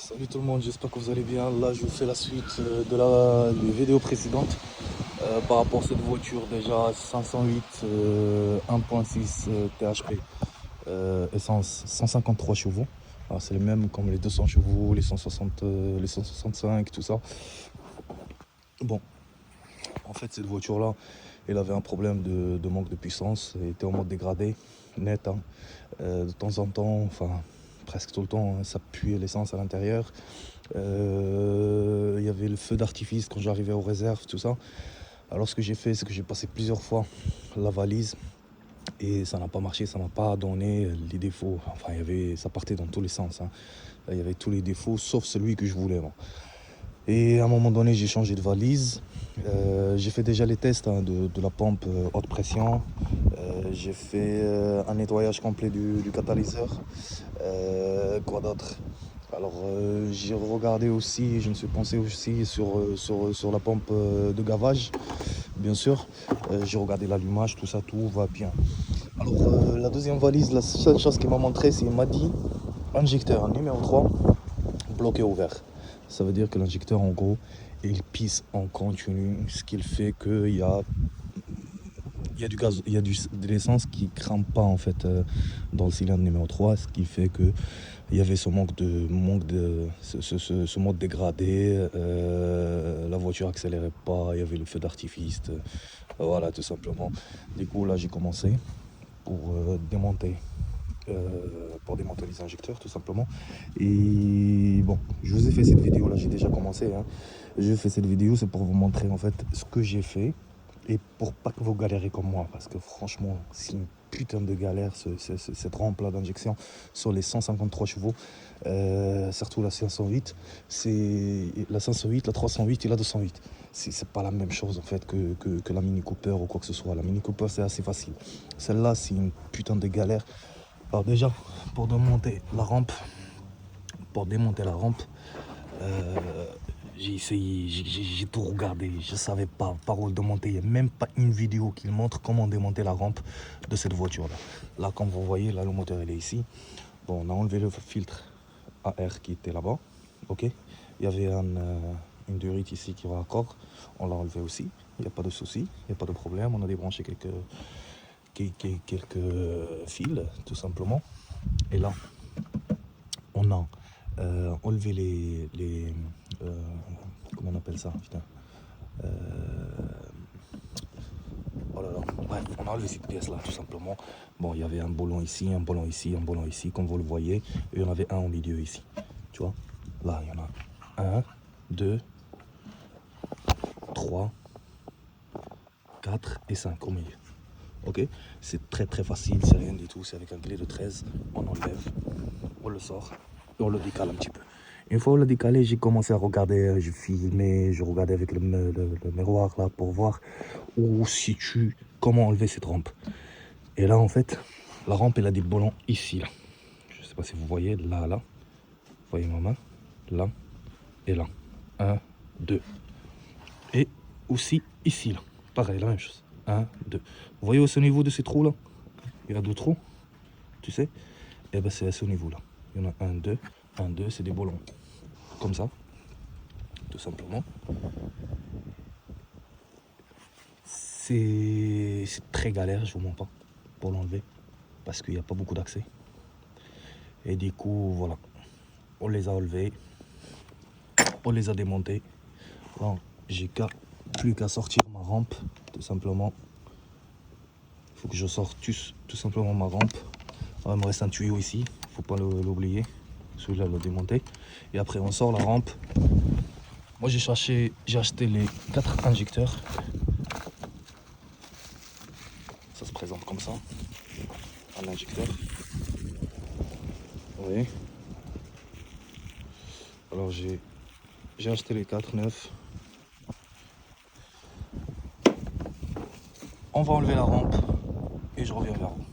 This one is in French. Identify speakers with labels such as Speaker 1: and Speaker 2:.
Speaker 1: Salut tout le monde, j'espère que vous allez bien. Là, je vous fais la suite de la des vidéos précédentes par rapport à cette voiture déjà 508 1.6 THP essence 153 chevaux. Alors, c'est le même comme les 200 chevaux, les 160, les 165, tout ça. Bon, en fait, cette voiture-là, elle avait un problème de manque de puissance. Elle était en mode dégradé, net, hein. De temps en temps, enfin presque tout le temps, hein, ça puait l'essence à l'intérieur. Il y avait le feu d'artifice quand j'arrivais aux réserves, tout ça. Alors ce que j'ai fait, c'est que j'ai passé plusieurs fois la valise et ça n'a pas marché, ça m'a pas donné les défauts. Enfin, ça partait dans tous les sens, hein. Il y avait tous les défauts sauf celui que je voulais, moi. Et à un moment donné, j'ai changé de valise. J'ai fait déjà les tests, hein, de la pompe haute pression. J'ai fait un nettoyage complet du catalyseur. Quoi d'autre? Alors j'ai regardé aussi, je me suis pensé aussi sur la pompe de gavage, bien sûr. J'ai regardé l'allumage, tout ça, tout va bien. Alors la deuxième valise, la seule chose qu'il m'a montré, c'est qu'il m'a dit injecteur numéro 3 bloqué ouvert. Ça veut dire que l'injecteur, en gros, il pisse en continu, ce qui fait qu'il y a du gaz, de l'essence qui crame pas en fait dans le cylindre numéro 3, ce qui fait que il y avait ce ce mode dégradé, la voiture accélérait pas, il y avait le feu d'artifice, voilà, tout simplement. Du coup là j'ai commencé pour démonter les injecteurs, tout simplement. Et bon, je vous ai fait cette vidéo là, j'ai déjà commencé, hein. Je fais cette vidéo, c'est pour vous montrer en fait ce que j'ai fait et pour pas que vous galérez comme moi, parce que franchement c'est une putain de galère cette rampe là d'injection sur les 153 chevaux, surtout la 508. C'est la 508, la 308 et la 208. C'est pas la même chose en fait que la Mini Cooper ou quoi que ce soit. La Mini Cooper c'est assez facile, celle-là c'est une putain de galère. Alors déjà, pour démonter la rampe, j'ai essayé, j'ai tout regardé, je savais pas par où le démonter. Il n'y a même pas une vidéo qui montre comment démonter la rampe de cette voiture-là. Là, comme vous voyez, là, le moteur, il est ici. Bon, on a enlevé le filtre à air qui était là-bas, ok. Il y avait une durite ici qui va à corps, on l'a enlevé aussi. Il n'y a pas de souci, il n'y a pas de problème. On a débranché quelques fils, tout simplement. Et là, on a enlevé comment on appelle ça, putain, oh là là, bref, on a enlevé cette pièce là tout simplement. Bon, il y avait un boulon ici, un boulon ici, un boulon ici, comme vous le voyez, et il y en avait un au milieu ici, tu vois. Là il y en a 1, 2, 3, 4 et 5 au milieu. Ok, c'est très facile, c'est rien du tout, c'est avec un clé de 13, on enlève, on le sort et on le décale un petit peu. Une fois on l'a décalé, j'ai commencé à regarder, je filmais, je regardais avec le miroir là pour voir où situe, comment enlever cette rampe. Et là en fait, la rampe elle a des boulons ici là. Je sais pas si vous voyez, là, vous voyez ma main, là et là. 1, 2. Et aussi ici là, pareil, la même chose. 1, 2. Vous voyez au niveau de ces trous là, il y a deux trous, tu sais. Et ben c'est à ce niveau là. Il y en a 1, 2, 1, 2, c'est des boulons. Comme ça, tout simplement. C'est très galère, je vous mens pas, pour l'enlever, parce qu'il n'y a pas beaucoup d'accès. Et du coup, voilà, on les a enlevés, on les a démontés. Là, j'ai plus qu'à sortir ma rampe, tout simplement. Il faut que je sorte tout simplement ma rampe. Alors, il me reste un tuyau ici, faut pas l'oublier. Celui-là, le démonter. Et après, on sort la rampe. Moi, j'ai acheté les 4 injecteurs. Ça se présente comme ça, un injecteur. Oui. Alors, j'ai acheté les 4 neufs. On va enlever la rampe et je reviens vers vous.